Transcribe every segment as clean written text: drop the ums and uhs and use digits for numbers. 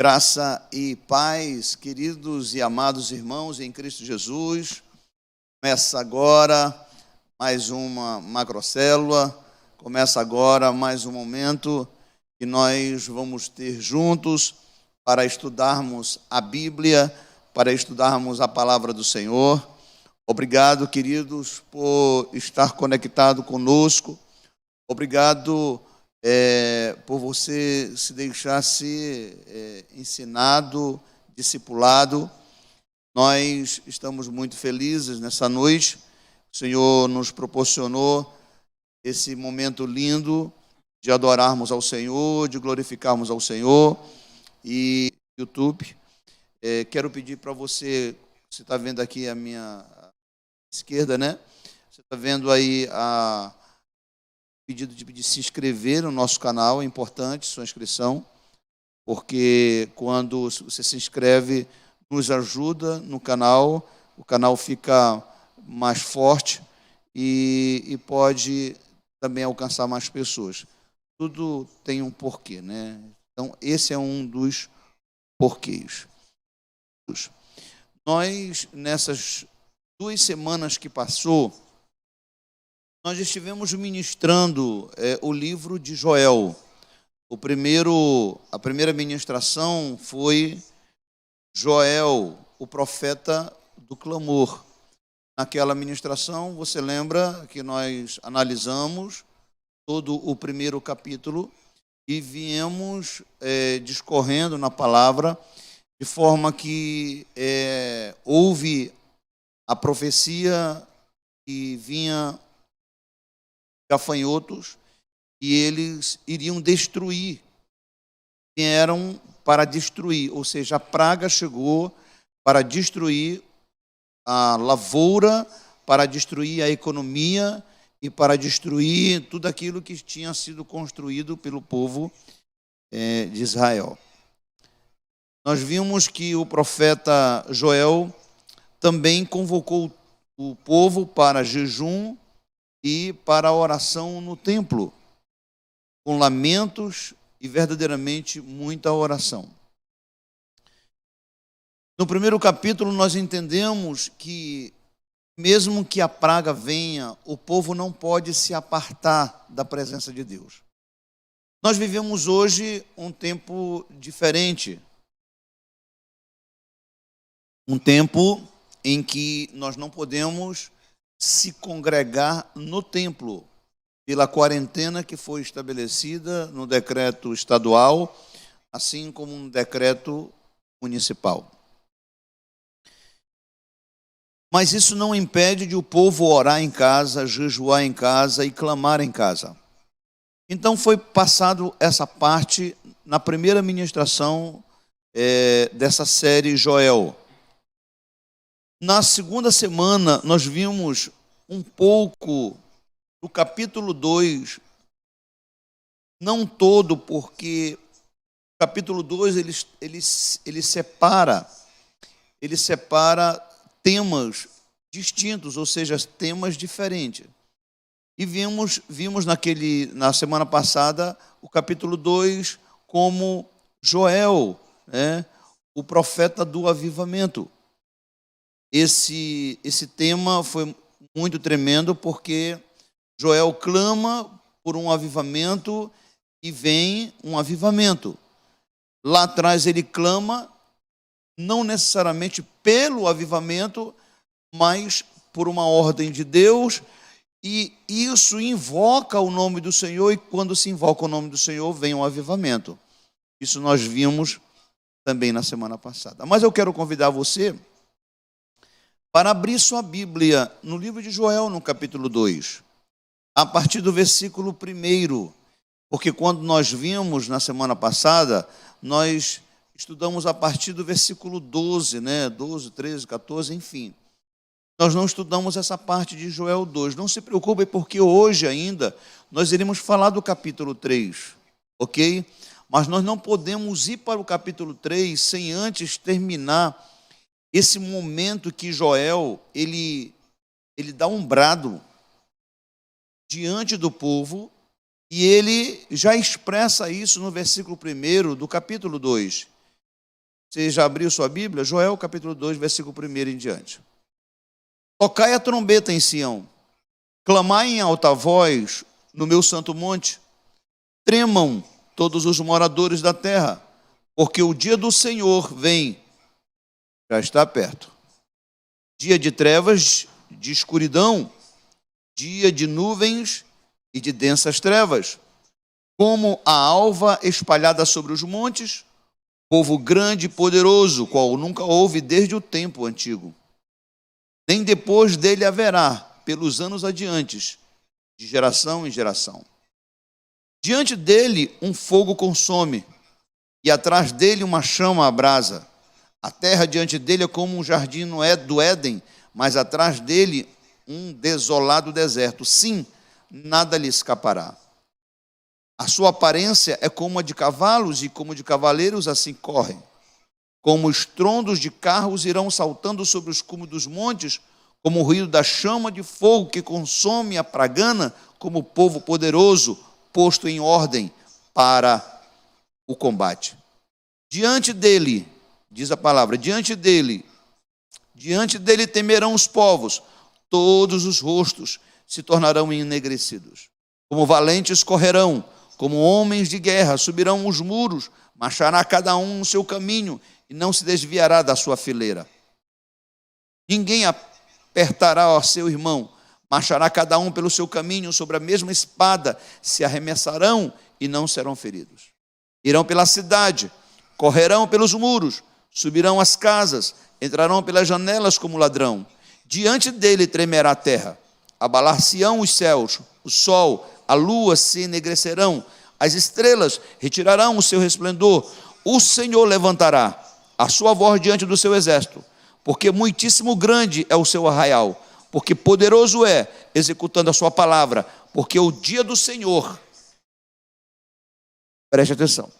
Graça e paz, queridos e amados irmãos em Cristo Jesus. Começa agora mais uma macrocélula, começa agora mais um momento que nós vamos ter juntos para estudarmos a Bíblia, para estudarmos a palavra do Senhor. Obrigado, queridos, por estar conectado conosco. Obrigado por você se deixar ser ensinado, discipulado. Nós estamos muito felizes nessa noite. O Senhor nos proporcionou esse momento lindo de adorarmos ao Senhor, de glorificarmos ao Senhor. E YouTube, quero pedir para você está vendo aqui a minha esquerda, né? Você está vendo aí pedido de se inscrever no nosso canal, é importante sua inscrição, porque quando você se inscreve, nos ajuda no canal, o canal fica mais forte e pode também alcançar mais pessoas. Tudo tem um porquê, né? Então, esse é um dos porquês. Nós, nessas 2 semanas que passou, nós estivemos ministrando o livro de Joel. A primeira ministração foi Joel, o profeta do clamor. Naquela ministração, você lembra que nós analisamos todo o primeiro capítulo e viemos discorrendo na palavra, de forma que houve a profecia que vinha gafanhotos, e eles iriam destruir, vieram para destruir, ou seja, a praga chegou para destruir a lavoura, para destruir a economia e para destruir tudo aquilo que tinha sido construído pelo povo de Israel. Nós vimos que o profeta Joel também convocou o povo para jejum e para a oração no templo, com lamentos e verdadeiramente muita oração. No primeiro capítulo nós entendemos que mesmo que a praga venha, o povo não pode se apartar da presença de Deus. Nós vivemos hoje um tempo diferente, um tempo em que nós não podemos se congregar no templo, pela quarentena que foi estabelecida no decreto estadual, assim como no decreto municipal. Mas isso não impede de o povo orar em casa, jejuar em casa e clamar em casa. Então foi passado essa parte na primeira ministração dessa série Joel. Na segunda semana, nós vimos um pouco do capítulo 2, não todo, porque o capítulo 2 ele separa temas distintos, ou seja, temas diferentes. E vimos na semana passada o capítulo 2 como Joel, né, o profeta do avivamento. Esse tema foi muito tremendo, porque Joel clama por um avivamento e vem um avivamento. Lá atrás ele clama, não necessariamente pelo avivamento, mas por uma ordem de Deus, e isso invoca o nome do Senhor, e quando se invoca o nome do Senhor, vem um avivamento. Isso nós vimos também na semana passada. Mas eu quero convidar você para abrir sua Bíblia no livro de Joel, no capítulo 2, a partir do versículo 1, porque quando nós vimos na semana passada, nós estudamos a partir do versículo 12, né? 12, 13, 14, enfim. Nós não estudamos essa parte de Joel 2. Não se preocupe, porque hoje ainda nós iremos falar do capítulo 3, ok? Mas nós não podemos ir para o capítulo 3 sem antes terminar esse momento que Joel, ele dá um brado diante do povo, e ele já expressa isso no versículo 1 do capítulo 2. Você já abriu sua Bíblia? Joel capítulo 2, versículo 1 em diante. Tocai a trombeta em Sião, clamai em alta voz no meu santo monte, tremam todos os moradores da terra, porque o dia do Senhor vem, já está perto. Dia de trevas, de escuridão, dia de nuvens e de densas trevas, como a alva espalhada sobre os montes, povo grande e poderoso, qual nunca houve desde o tempo antigo. Nem depois dele haverá, pelos anos adiantes, de geração em geração. Diante dele um fogo consome, e atrás dele uma chama abrasa. A terra diante dele é como um jardim do Éden, mas atrás dele um desolado deserto. Sim, nada lhe escapará. A sua aparência é como a de cavalos e como de cavaleiros assim correm. Como estrondos de carros irão saltando sobre os cumes dos montes, como o ruído da chama de fogo que consome a pragana, como o povo poderoso posto em ordem para o combate. Diante dele, diz a palavra, diante dele temerão os povos, todos os rostos se tornarão enegrecidos. Como valentes correrão, como homens de guerra, subirão os muros, marchará cada um no seu caminho e não se desviará da sua fileira. Ninguém apertará ao seu irmão, marchará cada um pelo seu caminho, sobre a mesma espada se arremessarão e não serão feridos. Irão pela cidade, correrão pelos muros, subirão as casas, entrarão pelas janelas como ladrão. Diante dele tremerá a terra, abalar-se-ão os céus, o sol, a lua se enegrecerão, as estrelas retirarão o seu resplendor. O Senhor levantará a sua voz diante do seu exército, porque muitíssimo grande é o seu arraial, porque poderoso é, executando a sua palavra, porque o dia do Senhor, preste atenção,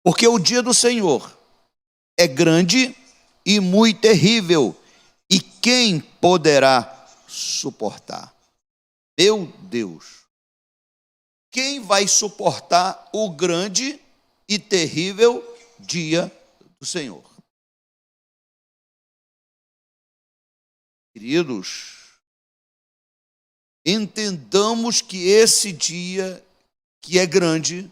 porque o dia do Senhor é grande e muito terrível, e quem poderá suportar? Meu Deus, quem vai suportar o grande e terrível dia do Senhor? Queridos, entendamos que esse dia que é grande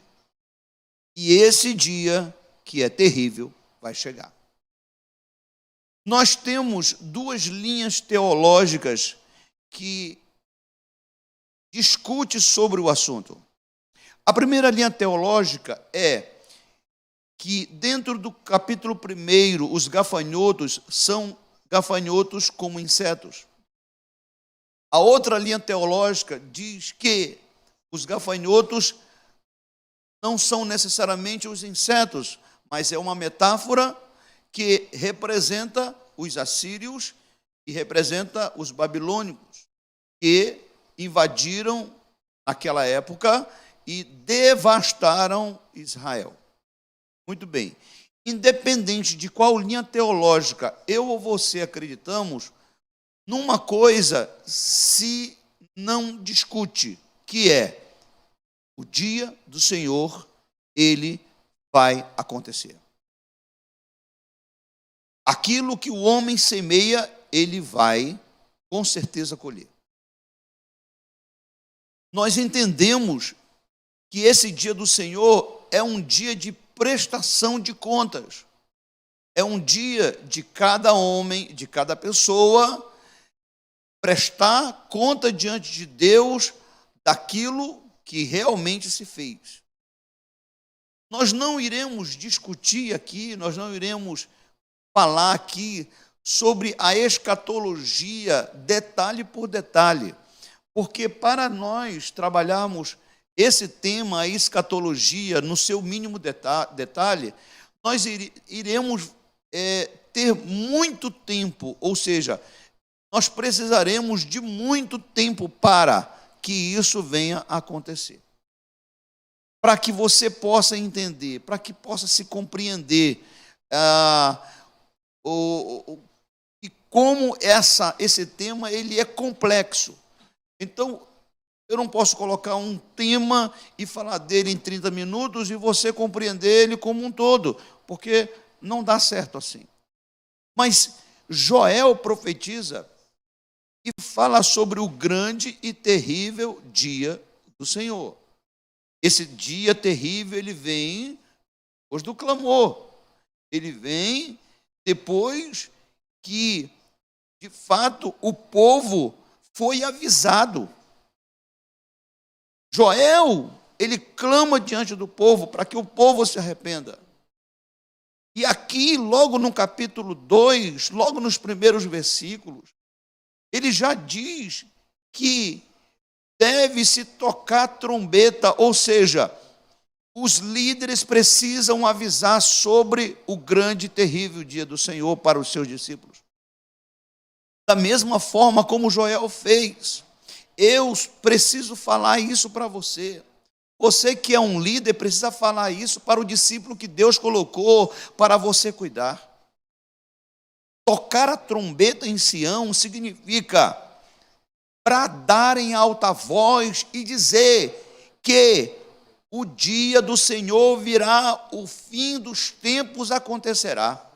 e esse dia que é terrível vai chegar. Nós temos duas linhas teológicas que discute sobre o assunto. A primeira linha teológica é que dentro do capítulo 1, os gafanhotos são gafanhotos como insetos. A outra linha teológica diz que os gafanhotos não são necessariamente os insetos, mas é uma metáfora que representa os assírios e representa os babilônicos, que invadiram naquela época e devastaram Israel. Muito bem. Independente de qual linha teológica eu ou você acreditamos, numa coisa se não discute, que é o dia do Senhor, ele vai acontecer. Aquilo que o homem semeia, ele vai com certeza colher. Nós entendemos que esse dia do Senhor é um dia de prestação de contas. É um dia de cada homem, de cada pessoa, prestar conta diante de Deus daquilo que realmente se fez. Nós não iremos discutir aqui, nós não iremos falar aqui sobre a escatologia detalhe por detalhe, porque para nós trabalharmos esse tema, a escatologia, no seu mínimo detalhe, nós iremos ter muito tempo, ou seja, nós precisaremos de muito tempo para que isso venha a acontecer. Para que você possa entender, para que possa se compreender e como esse tema ele é complexo. Então, Eu não posso colocar um tema e falar dele em 30 minutos e você compreender ele como um todo, porque não dá certo assim. Mas Joel profetiza e fala sobre o grande e terrível dia do Senhor. Esse dia terrível, ele vem depois do clamor. Ele vem depois que, de fato, o povo foi avisado. Joel, ele clama diante do povo para que o povo se arrependa. E aqui, logo no capítulo 2, logo nos primeiros versículos, ele já diz que deve-se tocar trombeta, ou seja, os líderes precisam avisar sobre o grande e terrível dia do Senhor para os seus discípulos. Da mesma forma como Joel fez, eu preciso falar isso para você. Você que é um líder precisa falar isso para o discípulo que Deus colocou para você cuidar. Tocar a trombeta em Sião significa bradar em alta voz e dizer que o dia do Senhor virá, o fim dos tempos acontecerá.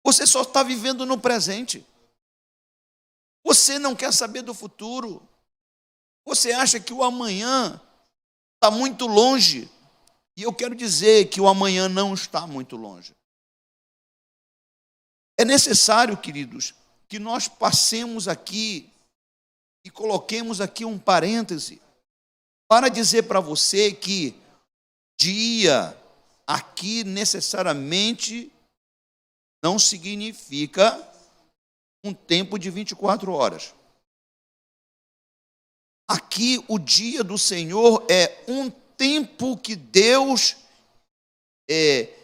Você só está vivendo no presente. Você não quer saber do futuro. Você acha que o amanhã está muito longe. E eu quero dizer que o amanhã não está muito longe. É necessário, queridos, que nós passemos aqui e coloquemos aqui um parêntese para dizer para você que dia aqui necessariamente não significa um tempo de 24 horas. Aqui o dia do Senhor é um tempo que Deus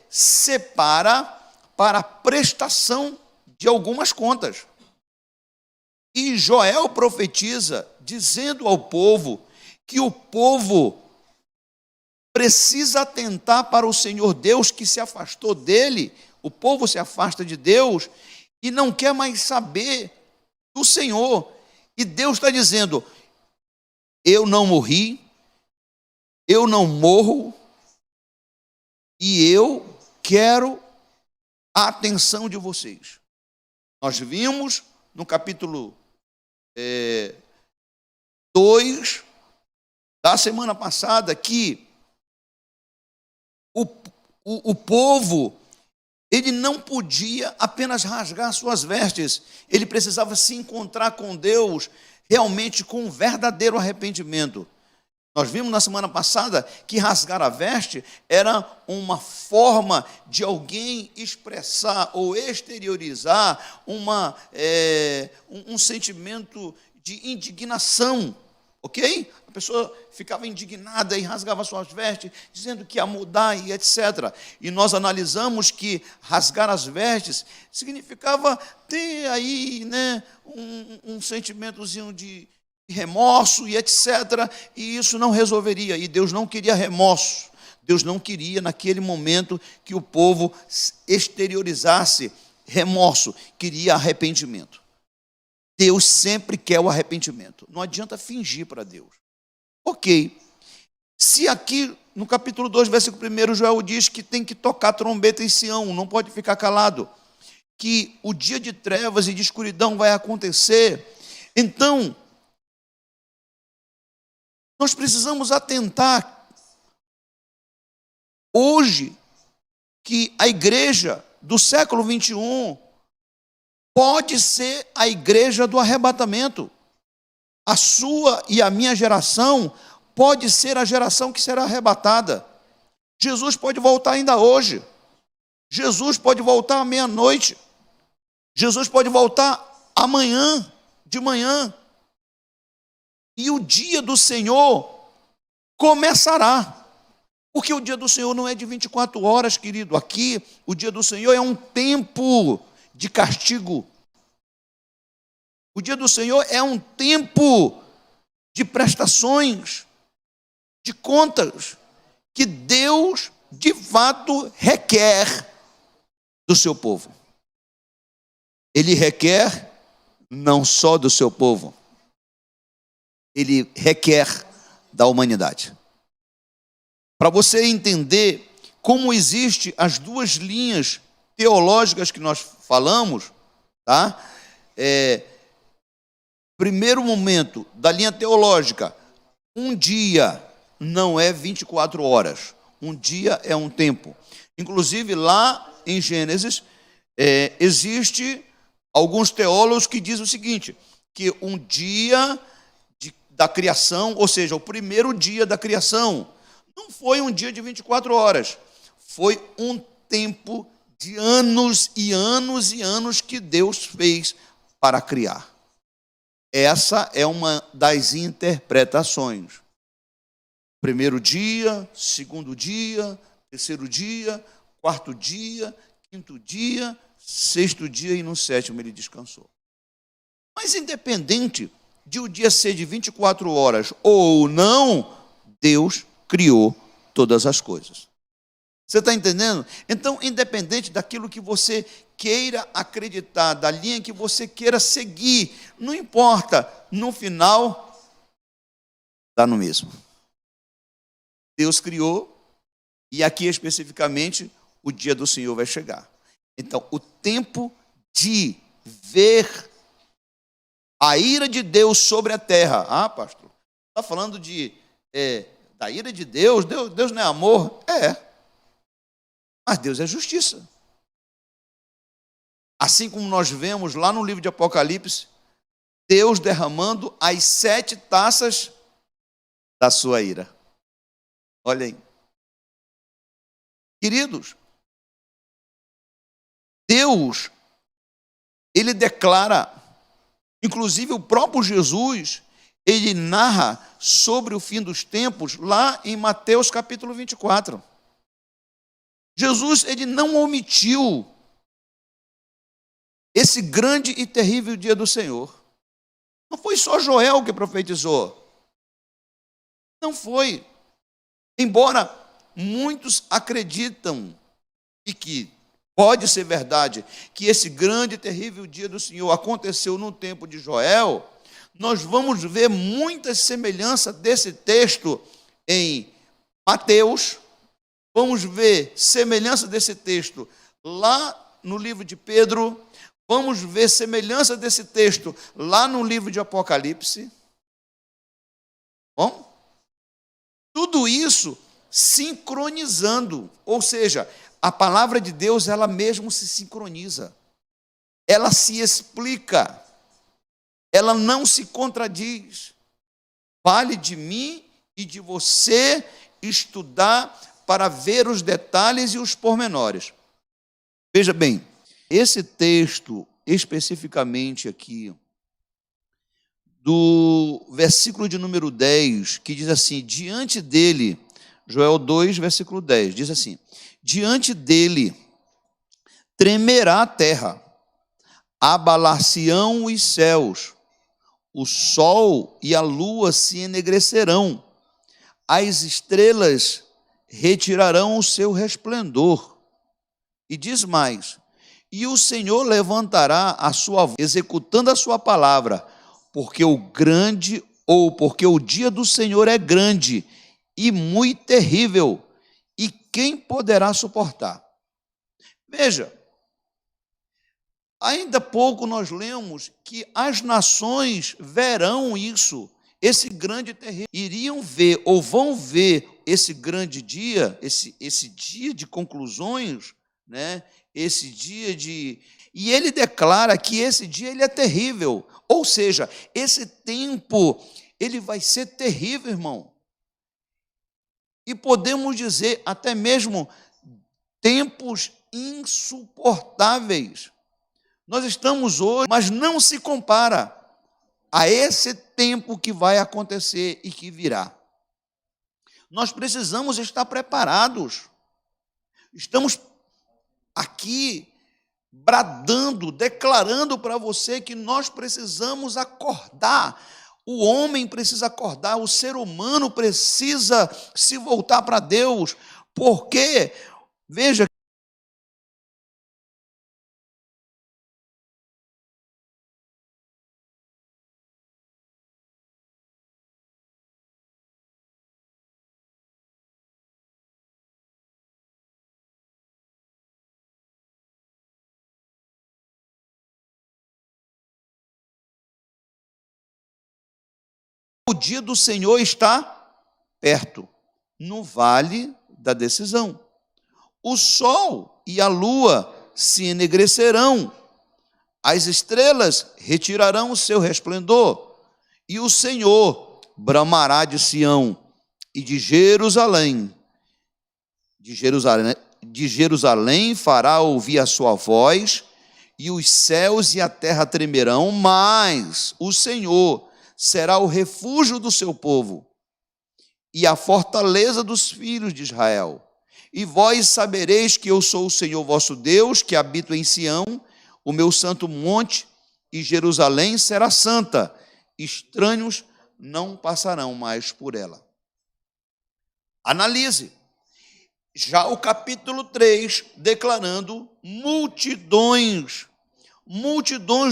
separa para a prestação de algumas contas. E Joel profetiza dizendo ao povo que o povo precisa atentar para o Senhor Deus que se afastou dele. O povo se afasta de Deus e não quer mais saber do Senhor. E Deus está dizendo: eu não morri, eu não morro, e eu quero a atenção de vocês. Nós vimos no capítulo 2 da semana passada que o povo, ele não podia apenas rasgar suas vestes, ele precisava se encontrar com Deus realmente com um verdadeiro arrependimento. Nós vimos na semana passada que rasgar a veste era uma forma de alguém expressar ou exteriorizar um sentimento de indignação, ok? A pessoa ficava indignada e rasgava suas vestes, dizendo que ia mudar e etc. E nós analisamos que rasgar as vestes significava ter aí, né, um sentimentozinho de remorso e etc. E isso não resolveria. E Deus não queria remorso. Deus não queria, naquele momento, que o povo exteriorizasse remorso. Queria arrependimento. Deus sempre quer o arrependimento. Não adianta fingir para Deus. Ok. Se aqui no capítulo 2, versículo 1, Joel diz que tem que tocar trombeta em Sião, não pode ficar calado, que o dia de trevas e de escuridão vai acontecer. Então, nós precisamos atentar hoje que a igreja do século 21 pode ser a igreja do arrebatamento. A sua e a minha geração pode ser a geração que será arrebatada. Jesus pode voltar ainda hoje. Jesus pode voltar à meia-noite. Jesus pode voltar amanhã, de manhã. E o dia do Senhor começará. Porque o dia do Senhor não é de 24 horas, querido. Aqui, o dia do Senhor é um tempo de castigo. O dia do Senhor é um tempo de prestações, de contas, que Deus, de fato, requer do seu povo. Ele requer não só do seu povo, ele requer da humanidade. Para você entender como existe as duas linhas teológicas que nós falamos, tá? Primeiro momento da linha teológica, um dia não é 24 horas, um dia é um tempo. Inclusive lá em Gênesis, existe alguns teólogos que dizem o seguinte, que um dia da criação, ou seja, o primeiro dia da criação, não foi um dia de 24 horas, foi um tempo de anos e anos e anos que Deus fez para criar. Essa é uma das interpretações. Primeiro dia, segundo dia, terceiro dia, quarto dia, quinto dia, sexto dia e no sétimo ele descansou. Mas independente de o dia ser de 24 horas ou não, Deus criou todas as coisas. Você está entendendo? Então, independente daquilo que você queira acreditar, da linha que você queira seguir, não importa, no final, dá no mesmo. Deus criou, e aqui especificamente, o dia do Senhor vai chegar. Então, o tempo de ver a ira de Deus sobre a terra. Ah, pastor, está falando da ira de Deus? Deus não é amor? Mas Deus é justiça. Assim como nós vemos lá no livro de Apocalipse, Deus derramando as 7 taças da sua ira. Olha aí. Queridos, Deus, ele declara, inclusive o próprio Jesus, ele narra sobre o fim dos tempos lá em Mateus capítulo 24. Jesus, ele não omitiu esse grande e terrível dia do Senhor. Não foi só Joel que profetizou. Não foi. Embora muitos acreditam, e que pode ser verdade, que esse grande e terrível dia do Senhor aconteceu no tempo de Joel, nós vamos ver muita semelhança desse texto em Mateus, vamos ver semelhança desse texto lá no livro de Pedro, vamos ver semelhança desse texto lá no livro de Apocalipse. Bom, tudo isso sincronizando, ou seja, a palavra de Deus, ela mesmo se sincroniza, ela se explica, ela não se contradiz. Vale de mim e de você estudar para ver os detalhes e os pormenores. Veja bem, esse texto, especificamente aqui, do versículo de número 10, que diz assim, diante dele, Joel 2, versículo 10, diz assim, diante dele tremerá a terra, abalar-se-ão os céus, o sol e a lua se enegrecerão, as estrelas retirarão o seu resplendor. E diz mais, e o Senhor levantará a sua voz, executando a sua palavra, porque o dia do Senhor é grande e muito terrível, e quem poderá suportar? Veja, ainda há pouco nós lemos que as nações verão isso, esse grande e terrível, iriam ver ou vão ver esse grande dia, esse dia de conclusões, né? Esse dia de... E ele declara que esse dia ele é terrível, ou seja, esse tempo ele vai ser terrível, irmão. E podemos dizer até mesmo tempos insuportáveis. Nós estamos hoje, mas não se compara a esse tempo que vai acontecer e que virá. Nós precisamos estar preparados. Estamos aqui bradando, declarando para você que nós precisamos acordar. O homem precisa acordar, o ser humano precisa se voltar para Deus, porque, veja, O dia do Senhor está perto, no vale da decisão. O sol e a lua se enegrecerão, as estrelas retirarão o seu resplendor, e o Senhor bramará de Sião e de Jerusalém fará ouvir a sua voz, e os céus e a terra tremerão, mas o Senhor será o refúgio do seu povo e a fortaleza dos filhos de Israel. E vós sabereis que eu sou o Senhor vosso Deus, que habito em Sião, o meu santo monte, e Jerusalém será santa. Estranhos não passarão mais por ela. Analise. Já o capítulo 3, declarando multidões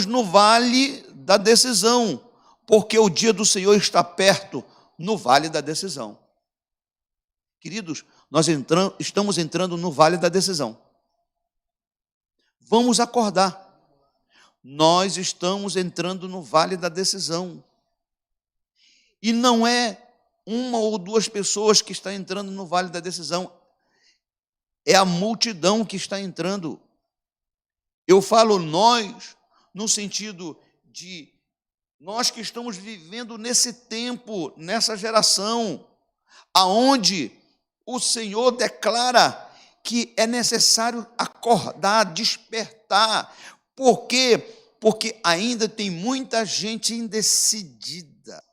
no vale da decisão, porque o dia do Senhor está perto, no vale da decisão. Queridos, nós estamos entrando no vale da decisão. Vamos acordar. Nós estamos entrando no vale da decisão. E não é uma ou duas pessoas que estão entrando no vale da decisão. É a multidão que está entrando. Eu falo nós, no sentido de nós que estamos vivendo nesse tempo, nessa geração, aonde o Senhor declara que é necessário acordar, despertar. Por quê? Porque ainda tem muita gente indecidida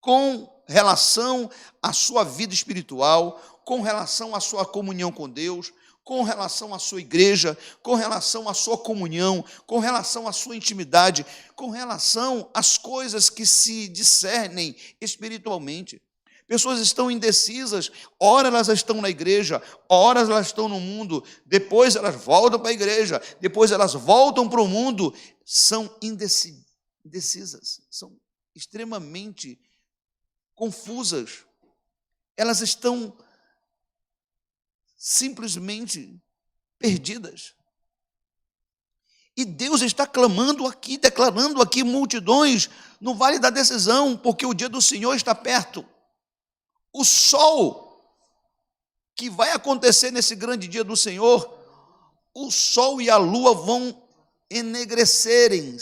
com relação à sua vida espiritual, com relação à sua comunhão com Deus, com relação à sua igreja, com relação à sua comunhão, com relação à sua intimidade, com relação às coisas que se discernem espiritualmente. Pessoas estão indecisas, ora elas estão na igreja, ora elas estão no mundo, depois elas voltam para a igreja, depois elas voltam para o mundo. São indecisas, são extremamente confusas. Elas estão simplesmente perdidas. E Deus está clamando aqui, declarando aqui multidões no vale da decisão, porque o dia do Senhor está perto. O sol que vai acontecer nesse grande dia do Senhor, o sol e a lua vão enegrecerão,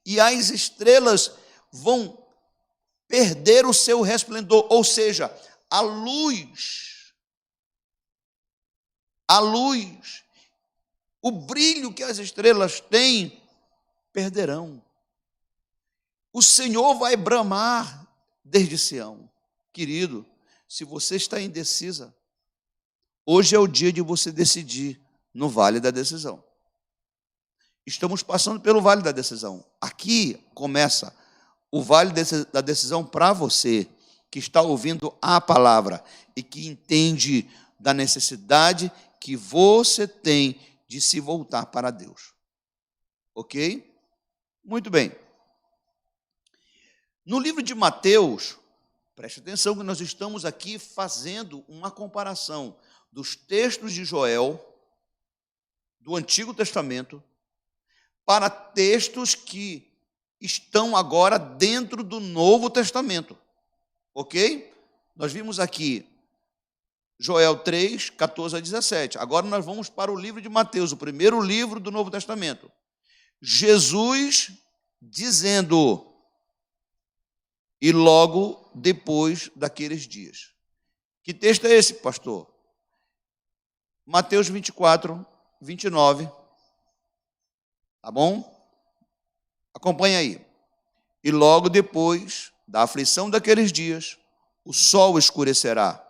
e as estrelas vão perder o seu resplendor, ou seja, a luz, o brilho que as estrelas têm, perderão. O Senhor vai bramar desde Sião. Querido, se você está indecisa, hoje é o dia de você decidir no vale da decisão. Estamos passando pelo vale da decisão. Aqui começa o vale da decisão para você que está ouvindo a palavra e que entende da necessidade que você tem de se voltar para Deus. Ok? Muito bem. No livro de Mateus, preste atenção que nós estamos aqui fazendo uma comparação dos textos de Joel, do Antigo Testamento, para textos que estão agora dentro do Novo Testamento. Ok? Nós vimos aqui Joel 3, 14 a 17. Agora nós vamos para o livro de Mateus, o primeiro livro do Novo Testamento. Jesus dizendo, e logo depois daqueles dias. Que texto é esse, pastor? Mateus 24, 29. Tá bom? Acompanha aí. E logo depois da aflição daqueles dias, o sol escurecerá,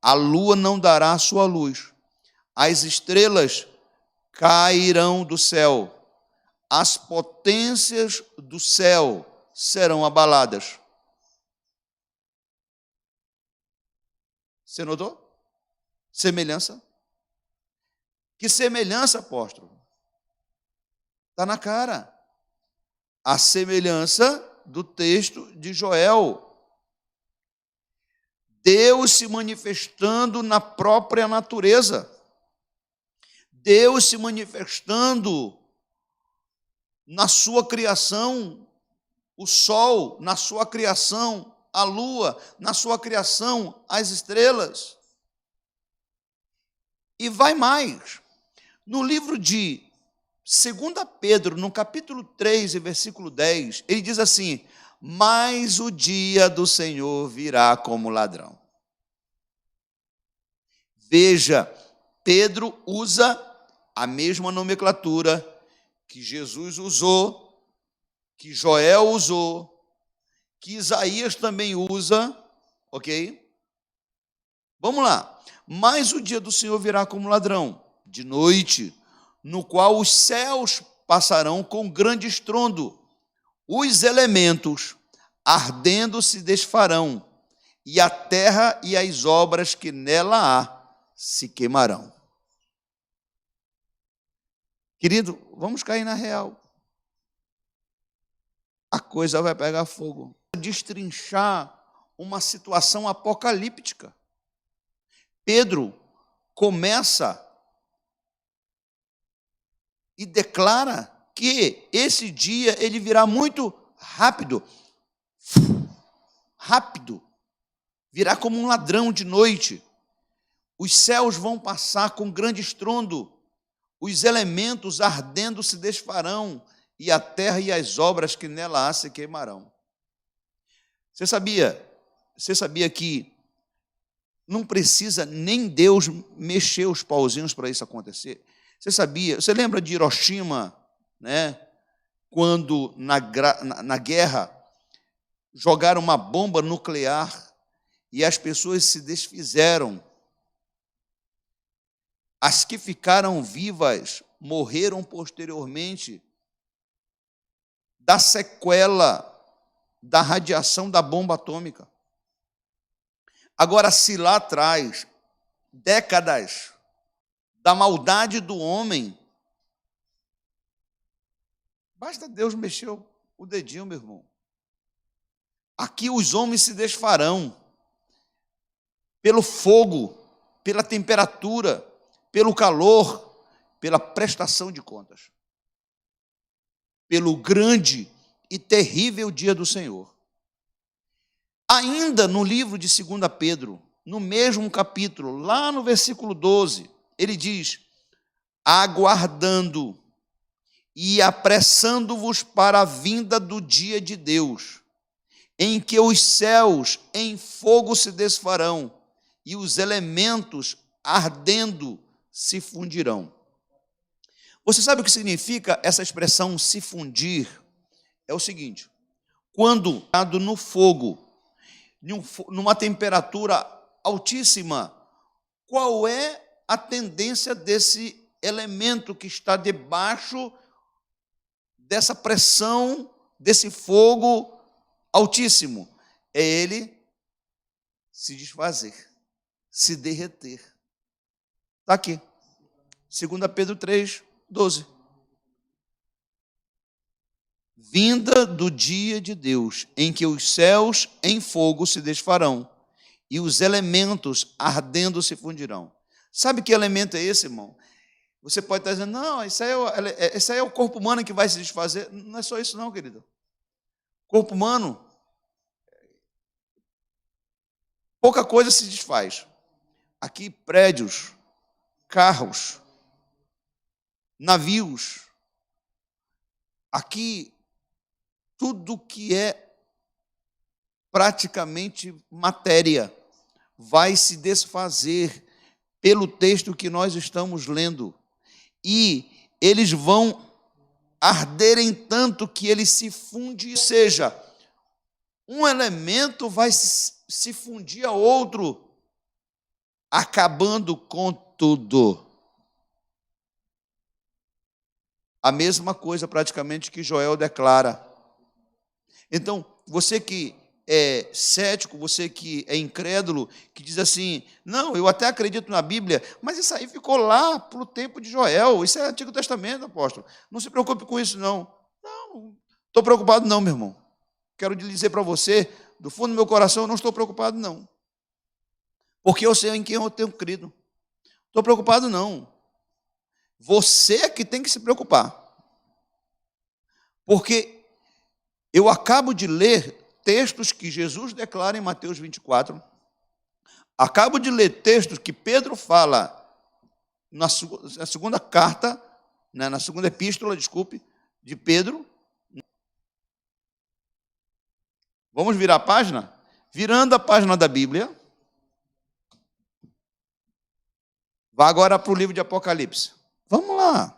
a lua não dará sua luz, as estrelas cairão do céu, as potências do céu serão abaladas. Você notou? Semelhança? Que semelhança, apóstolo? Está na cara. A semelhança do texto de Joel. Deus se manifestando na própria natureza. Deus se manifestando na sua criação, o sol, na sua criação, a lua, na sua criação, as estrelas. E vai mais. No livro de 2 Pedro, no capítulo 3, e versículo 10, ele diz assim: mas o dia do Senhor virá como ladrão. Veja, Pedro usa a mesma nomenclatura que Jesus usou, que Joel usou, que Isaías também usa, ok? Vamos lá. Mas o dia do Senhor virá como ladrão, de noite, no qual os céus passarão com grande estrondo, os elementos ardendo se desfarão, e a terra e as obras que nela há se queimarão. Querido, vamos cair na real. A coisa vai pegar fogo. Destrinchar uma situação apocalíptica. Pedro começa e declara que esse dia ele virá muito rápido. Rápido. Virá como um ladrão de noite. Os céus vão passar com grande estrondo. Os elementos ardendo se desfarão, e a terra e as obras que nela há se queimarão. Você sabia que não precisa nem Deus mexer os pauzinhos para isso acontecer? Você lembra de Hiroshima, né? Quando na guerra jogaram uma bomba nuclear e as pessoas se desfizeram. As que ficaram vivas morreram posteriormente da sequela da radiação da bomba atômica. Agora, se lá atrás, décadas da maldade do homem, basta Deus mexer o dedinho, meu irmão. Aqui os homens se desfarão pelo fogo, pela temperatura, pelo calor, pela prestação de contas. Pelo grande e terrível dia do Senhor. Ainda no livro de 2 Pedro, no mesmo capítulo, lá no versículo 12, ele diz: aguardando e apressando-vos para a vinda do dia de Deus, em que os céus em fogo se desfarão e os elementos ardendo se fundirão. Você sabe o que significa essa expressão se fundir? É o seguinte: quando no fogo, numa temperatura altíssima, qual é a tendência desse elemento que está debaixo dessa pressão, desse fogo altíssimo? É ele se desfazer, se derreter. Está aqui, 2 Pedro 3, 12. Vinda do dia de Deus, em que os céus em fogo se desfarão e os elementos ardendo se fundirão. Sabe que elemento é esse, irmão? Você pode estar dizendo: não, esse aí é o corpo humano que vai se desfazer. Não é só isso não, querido. Corpo humano, pouca coisa se desfaz. Aqui, prédios, carros, navios, aqui, tudo que é praticamente matéria vai se desfazer pelo texto que nós estamos lendo. E eles vão arderem tanto que eles se fundem. Ou seja, um elemento vai se fundir a outro, acabando com tudo. A mesma coisa praticamente que Joel declara. Então, você que é cético, você que é incrédulo, que diz assim: não, eu até acredito na Bíblia, mas isso aí ficou lá para o tempo de Joel, isso é Antigo Testamento, apóstolo, não se preocupe com isso não. Não estou preocupado não, meu irmão. Quero dizer para você, do fundo do meu coração, eu não estou preocupado não, porque eu sei em quem eu tenho crido. Estou preocupado não. Você é que tem que se preocupar. Porque eu acabo de ler textos que Jesus declara em Mateus 24, acabo de ler textos que Pedro fala na segunda carta, né, na segunda epístola, desculpe, de Pedro. Vamos virar a página? Virando a página da Bíblia, vá agora para o livro de Apocalipse. Vamos lá.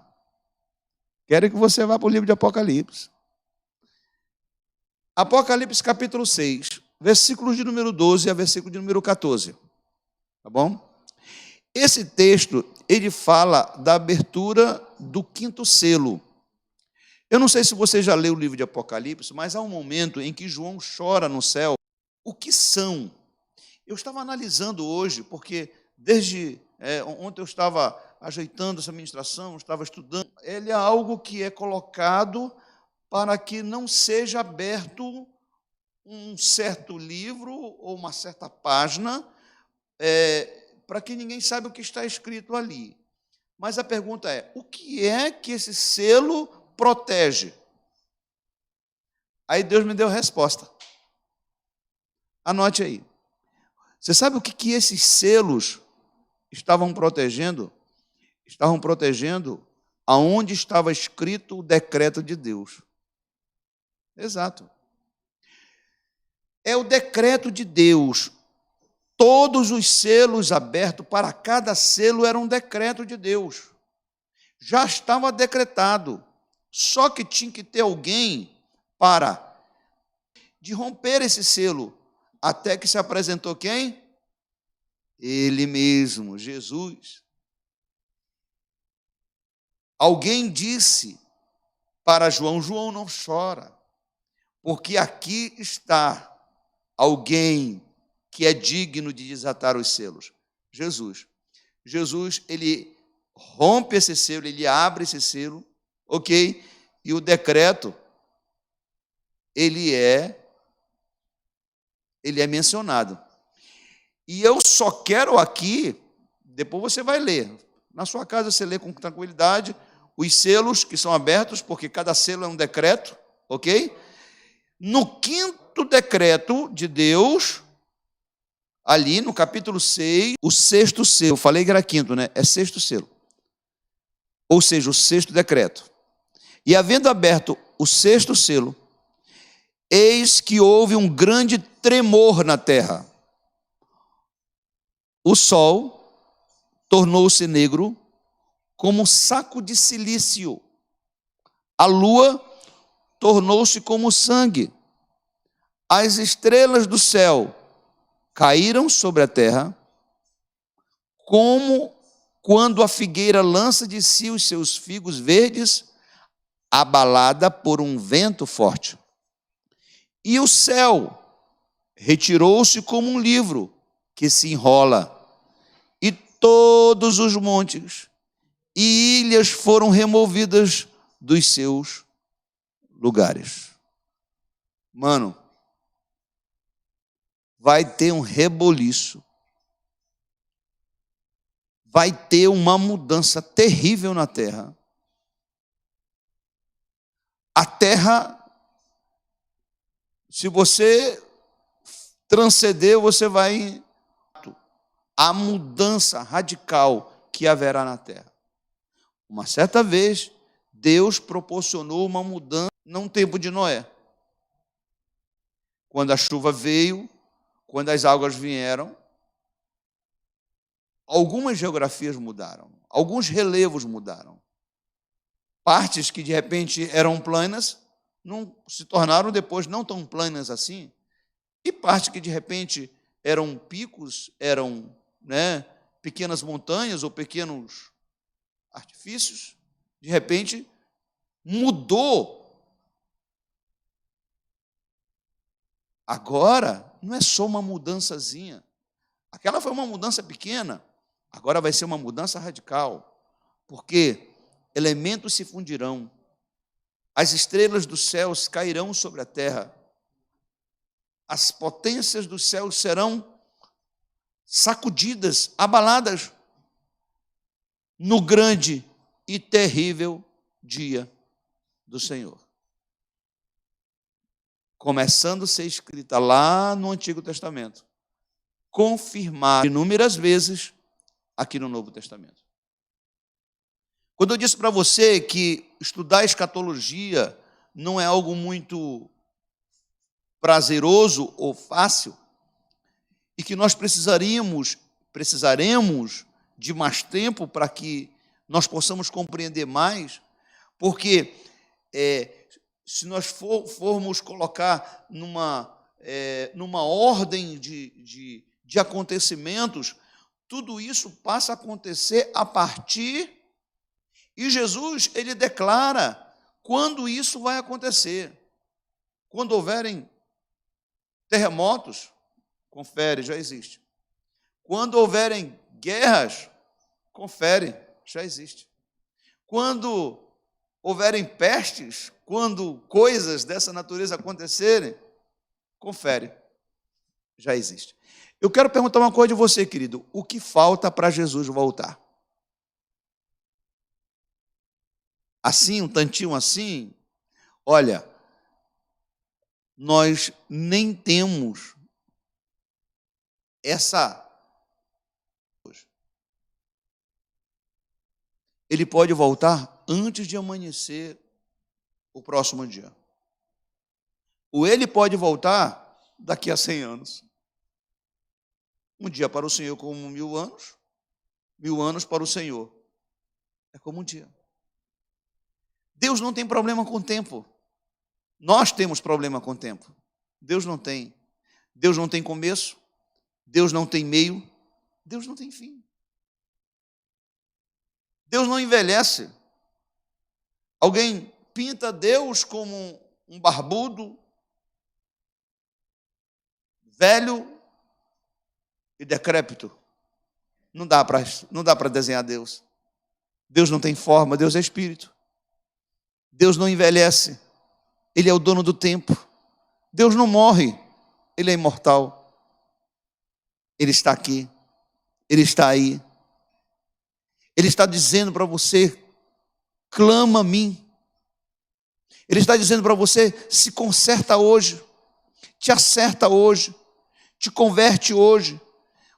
Quero que você vá para o livro de Apocalipse. Apocalipse capítulo 6, versículos de número 12 a versículo de número 14. Tá bom? Esse texto, ele fala da abertura do quinto selo. Eu não sei se você já leu o livro de Apocalipse, mas há um momento em que João chora no céu. O que são? Eu estava analisando hoje, porque desde ontem eu estava ajeitando essa ministração, estava estudando. Ele é algo que é colocado para que não seja aberto um certo livro ou uma certa página, para que ninguém saiba o que está escrito ali. Mas a pergunta é, o que é que esse selo protege? Aí Deus me deu a resposta. Anote aí. Você sabe o que esses selos estavam protegendo? Estavam protegendo aonde estava escrito o decreto de Deus. Exato. É o decreto de Deus. Todos os selos abertos, para cada selo era um decreto de Deus. Já estava decretado. Só que tinha que ter alguém para de romper esse selo. Até que se apresentou quem? Ele mesmo, Jesus. Alguém disse para João, João, não chora, porque aqui está alguém que é digno de desatar os selos. Jesus. Jesus, ele rompe esse selo, ele abre esse selo, ok? E o decreto, ele é mencionado. E eu só quero aqui, depois você vai ler, na sua casa você lê com tranquilidade, os selos que são abertos, porque cada selo é um decreto, ok? No quinto decreto de Deus, ali no capítulo 6, o sexto selo, eu falei que era quinto, né? É sexto selo. Ou seja, o sexto decreto. E havendo aberto o sexto selo, eis que houve um grande tremor na terra. O sol tornou-se negro como um saco de cilício. A lua tornou-se como sangue. As estrelas do céu caíram sobre a terra, como quando a figueira lança de si os seus figos verdes, abalada por um vento forte. E o céu retirou-se como um livro que se enrola, e todos os montes e ilhas foram removidas dos seus lugares. Mano, vai ter um reboliço, vai ter uma mudança terrível na terra. A terra, se você transcender, você vai... A mudança radical que haverá na terra. Uma certa vez, Deus proporcionou uma mudança no tempo de Noé. Quando a chuva veio, quando as águas vieram, algumas geografias mudaram, alguns relevos mudaram. Partes que de repente eram planas, não se tornaram depois não tão planas assim, e partes que de repente eram picos, eram pequenas montanhas ou pequenos artifícios, de repente mudou. Agora não é só uma mudançazinha. Aquela foi uma mudança pequena, agora vai ser uma mudança radical, porque elementos se fundirão, as estrelas dos céus cairão sobre a terra, as potências dos céus serão sacudidas, abaladas no grande e terrível dia do Senhor. começando a ser escrita lá no Antigo Testamento, confirmada inúmeras vezes aqui no Novo Testamento. Quando eu disse para você que estudar escatologia não é algo muito prazeroso ou fácil, e que nós precisaremos de mais tempo para que nós possamos compreender mais, porque se nós formos colocar numa ordem de acontecimentos, tudo isso passa a acontecer a partir, e Jesus, ele declara quando isso vai acontecer. Quando houverem terremotos, confere, já existe. Quando houverem guerras, confere, já existe. Quando houverem pestes, quando coisas dessa natureza acontecerem, confere, já existe. Eu quero perguntar uma coisa de você, querido. O que falta para Jesus voltar? Assim, um tantinho assim? Olha, nós nem temos essa. Ele pode voltar antes de amanhecer o próximo dia. Ou ele pode voltar daqui a 100 anos. Um dia para o Senhor como 1000 anos, 1000 anos para o Senhor é como um dia. Deus não tem problema com o tempo. Nós temos problema com o tempo. Deus não tem. Deus não tem começo, Deus não tem meio, Deus não tem fim. Deus não envelhece. Alguém pinta Deus como um barbudo, velho e decrépito. Não dá para desenhar Deus. Deus não tem forma, Deus é espírito. Deus não envelhece, Ele é o dono do tempo. Deus não morre, Ele é imortal. Ele está aqui, Ele está aí. Ele está dizendo para você, clama a mim. Ele está dizendo para você, se conserta hoje, te acerta hoje, te converte hoje,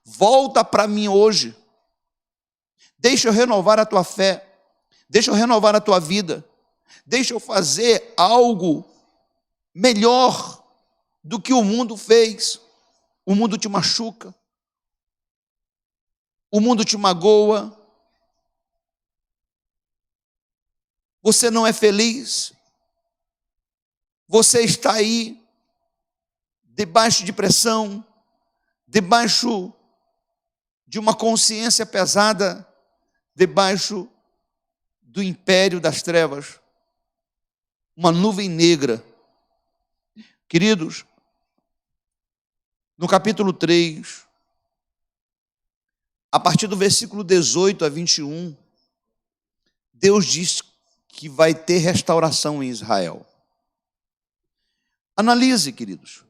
volta para mim hoje. Deixa eu renovar a tua fé, deixa eu renovar a tua vida, deixa eu fazer algo melhor do que o mundo fez. O mundo te machuca, o mundo te magoa, você não é feliz, você está aí, debaixo de pressão, debaixo de uma consciência pesada, debaixo do império das trevas, uma nuvem negra. Queridos, no capítulo 3, a partir do versículo 18 a 21, Deus diz que vai ter restauração em Israel. Analise, queridos.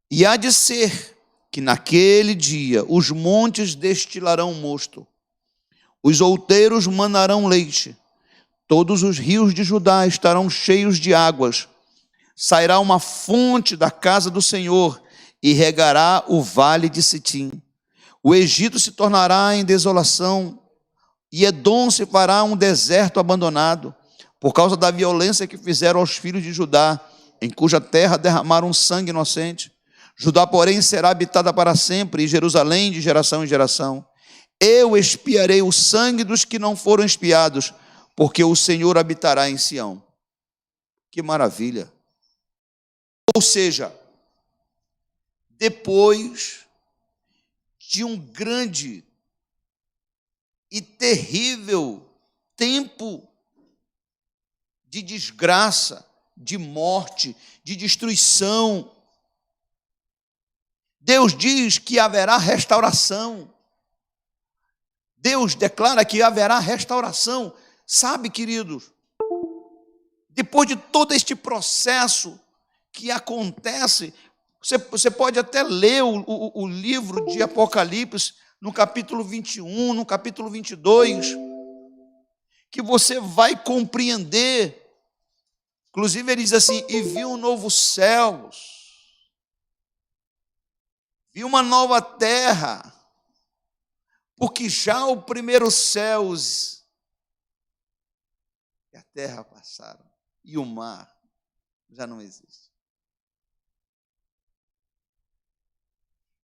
E há de ser que naquele dia os montes destilarão mosto, os outeiros manarão leite, todos os rios de Judá estarão cheios de águas, sairá uma fonte da casa do Senhor e regará o vale de Sitim. O Egito se tornará em desolação, e Edom se fará um deserto abandonado, por causa da violência que fizeram aos filhos de Judá, em cuja terra derramaram sangue inocente. Judá, porém, será habitada para sempre, e Jerusalém de geração em geração. Eu expiarei o sangue dos que não foram expiados, porque o Senhor habitará em Sião. Que maravilha! Ou seja, depois de um grande e terrível tempo de desgraça, de morte, de destruição, Deus diz que haverá restauração. Deus declara que haverá restauração. Sabe, queridos, depois de todo este processo que acontece, você pode até ler o livro de Apocalipse, no capítulo 21, no capítulo 22, que você vai compreender Inclusive ele diz assim, e vi um novo céus, vi uma nova terra, porque já o primeiro céus e a terra passaram, e o mar já não existe.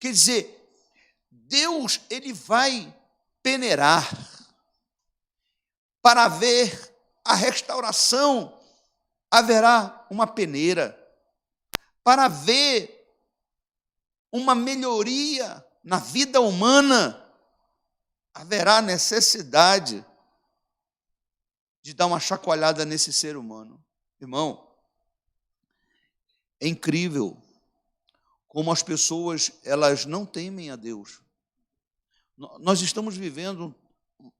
Quer dizer, Deus, ele vai peneirar para ver a restauração, haverá uma peneira, para ver uma melhoria na vida humana, haverá necessidade de dar uma chacoalhada nesse ser humano. Irmão, é incrível como as pessoas, elas não temem a Deus. Nós estamos vivendo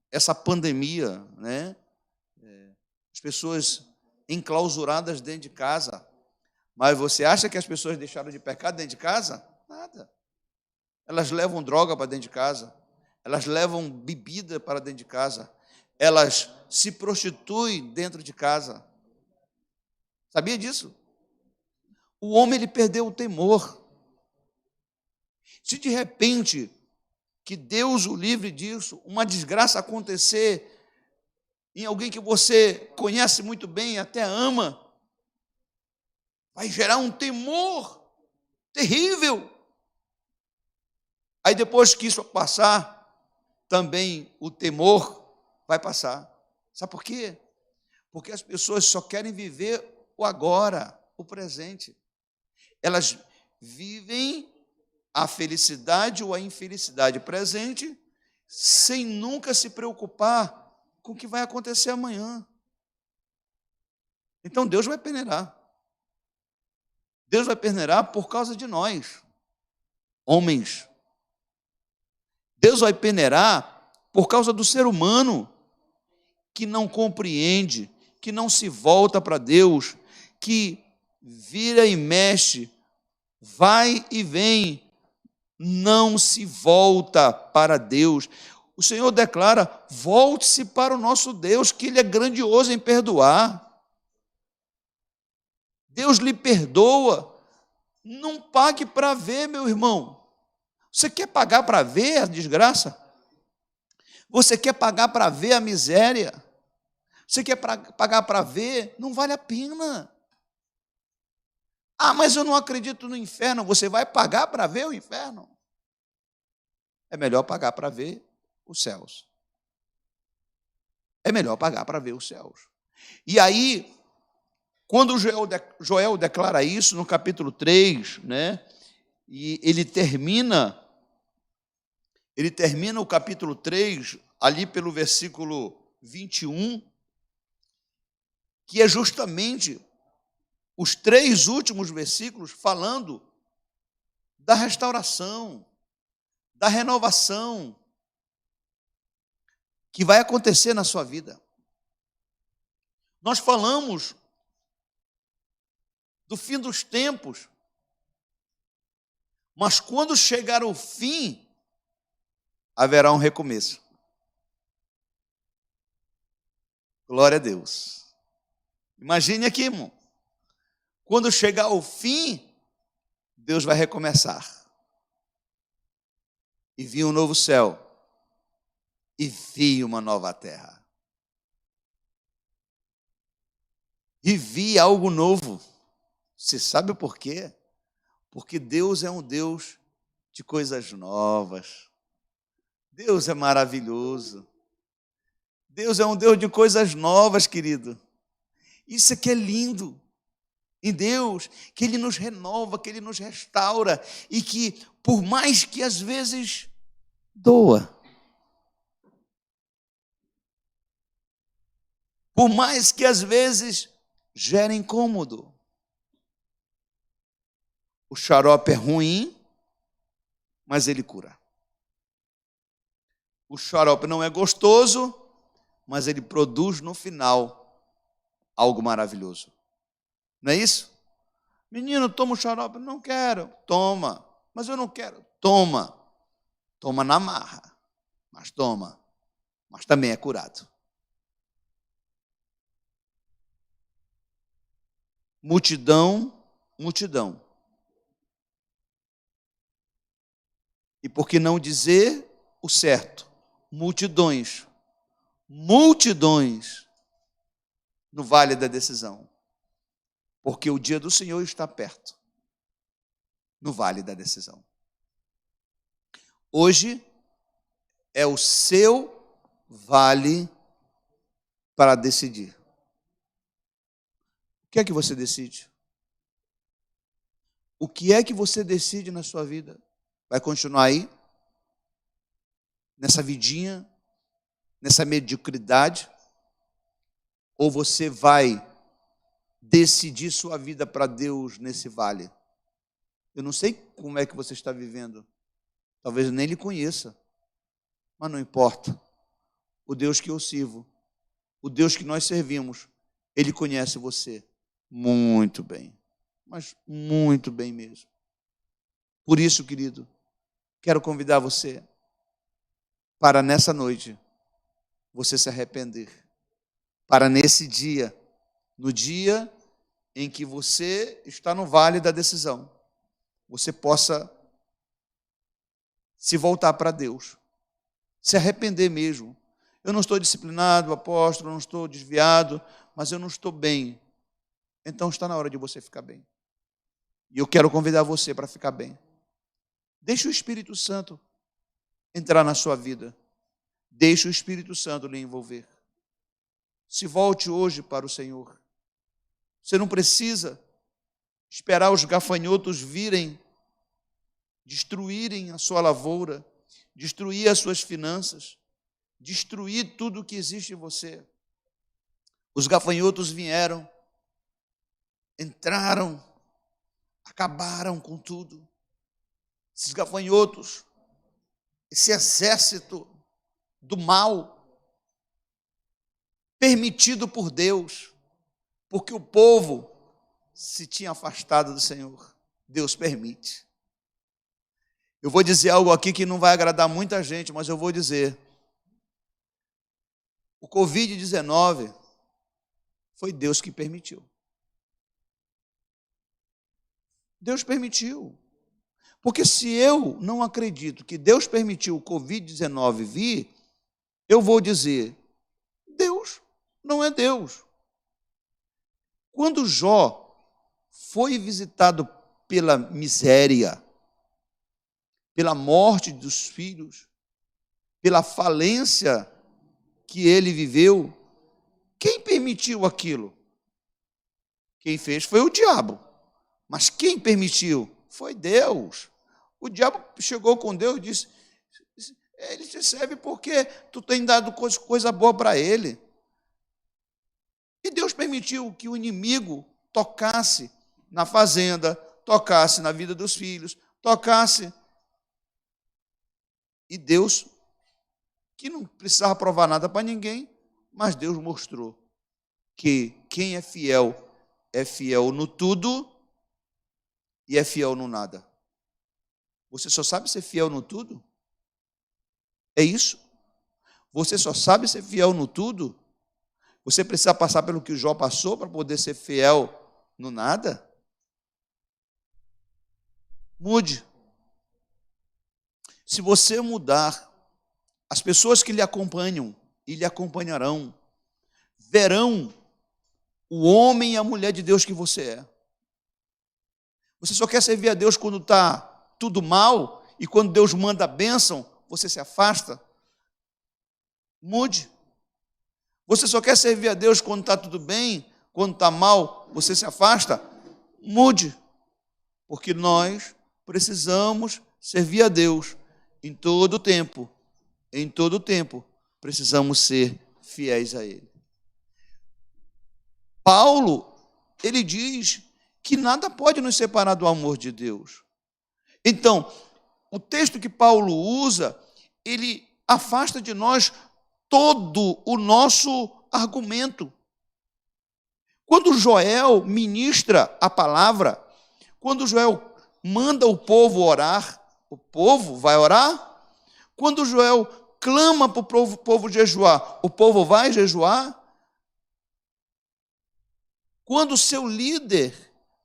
essa pandemia, né? As pessoas enclausuradas dentro de casa. Mas você acha que as pessoas deixaram de pecar dentro de casa? Nada. Elas levam droga para dentro de casa. Elas levam bebida para dentro de casa. Elas se prostituem dentro de casa. Sabia disso? O homem, ele perdeu o temor. Se de repente, que Deus o livre disso, uma desgraça acontecer em alguém que você conhece muito bem, até ama, vai gerar um temor terrível. Aí depois que isso passar, também o temor vai passar. Sabe por quê? Porque as pessoas só querem viver o agora, o presente. Elas vivem a felicidade ou a infelicidade presente sem nunca se preocupar com o que vai acontecer amanhã. Então Deus vai peneirar. Deus vai peneirar por causa de nós, homens. Deus vai peneirar por causa do ser humano que não compreende, que não se volta para Deus, que vira e mexe, vai e vem, não se volta para Deus. O Senhor declara, volte-se para o nosso Deus, que Ele é grandioso em perdoar. Deus lhe perdoa. Não pague para ver, meu irmão. Você quer pagar para ver a desgraça? Você quer pagar para ver a miséria? Você quer pagar para ver? Não vale a pena. Ah, mas eu não acredito no inferno. Você vai pagar para ver o inferno? É melhor pagar para ver os céus. É melhor pagar para ver os céus. E aí, quando Joel declara isso no capítulo 3, né, e ele termina o capítulo 3, ali pelo versículo 21, que é justamente os 3 últimos versículos falando da restauração, da renovação que vai acontecer na sua vida. Nós falamos do fim dos tempos, mas quando chegar o fim, haverá um recomeço. Glória a Deus. Imagine aqui, irmão. Quando chegar o fim, Deus vai recomeçar. E vi um novo céu. E vi uma nova terra. E vi algo novo. Você sabe o porquê? Porque Deus é um Deus de coisas novas. Deus é maravilhoso. Deus é um Deus de coisas novas, querido. Isso aqui é lindo. Em Deus, que Ele nos renova, que Ele nos restaura e que, por mais que às vezes doa, por mais que às vezes gere incômodo, o xarope é ruim, mas ele cura. O xarope não é gostoso, mas ele produz no final algo maravilhoso. Não é isso? Menino, toma o xarope. Não quero. Toma. Mas eu não quero. Toma. Toma na marra. Mas toma. Mas também é curado. multidão, multidão. E por que não dizer o certo? Multidões, multidões no vale da decisão. Porque o dia do Senhor está perto, no vale da decisão. Hoje é o seu vale para decidir. O que é que você decide? O que é que você decide na sua vida? Vai continuar aí? Nessa vidinha? Nessa mediocridade? Ou você vai decidir sua vida para Deus nesse vale? Eu não sei como é que você está vivendo. Talvez eu nem lhe conheça. Mas não importa. O Deus que eu sirvo, o Deus que nós servimos, Ele conhece você muito bem. Mas muito bem mesmo. Por isso, querido, quero convidar você para nessa noite você se arrepender. Para nesse dia, no dia em que você está no vale da decisão, você possa se voltar para Deus, se arrepender mesmo. Eu não estou disciplinado, apóstolo, não estou desviado, mas eu não estou bem. Então está na hora de você ficar bem. E eu quero convidar você para ficar bem. Deixe o Espírito Santo entrar na sua vida. Deixe o Espírito Santo lhe envolver. Se volte hoje para o Senhor. Você não precisa esperar os gafanhotos virem, destruírem a sua lavoura, destruir as suas finanças, destruir tudo o que existe em você. Os gafanhotos vieram, entraram, acabaram com tudo. Esses gafanhotos, esse exército do mal, permitido por Deus, porque o povo se tinha afastado do Senhor. Deus permite. Eu vou dizer algo aqui que não vai agradar muita gente, mas eu vou dizer. O Covid-19 foi Deus que permitiu. Deus permitiu. Porque se eu não acredito que Deus permitiu o Covid-19 vir, eu vou dizer, Deus não é Deus. Quando Jó foi visitado pela miséria, pela morte dos filhos, pela falência que ele viveu, quem permitiu aquilo? Quem fez foi o diabo. Mas quem permitiu? Foi Deus. O diabo chegou com Deus e disse, ele te serve porque tu tem dado coisa boa para ele. E Deus permitiu que o inimigo tocasse na fazenda, tocasse na vida dos filhos, tocasse. E Deus, que não precisava provar nada para ninguém, mas Deus mostrou que quem é fiel no tudo e é fiel no nada. Você só sabe ser fiel no tudo? É isso? Você só sabe ser fiel no tudo? Você precisa passar pelo que o Jó passou para poder ser fiel no nada? Mude. Se você mudar, as pessoas que lhe acompanham e lhe acompanharão, verão o homem e a mulher de Deus que você é. Você só quer servir a Deus quando está tudo mal e quando Deus manda a bênção, você se afasta? Mude. Você só quer servir a Deus quando está tudo bem, quando está mal, você se afasta? Mude. Porque nós precisamos servir a Deus em todo tempo. Em todo tempo, precisamos ser fiéis a Ele. Paulo, ele diz que nada pode nos separar do amor de Deus. Então, o texto que Paulo usa, ele afasta de nós todo o nosso argumento. Quando Joel ministra a palavra, quando Joel manda o povo orar, o povo vai orar. Quando Joel clama para o povo jejuar, o povo vai jejuar. Quando o seu líder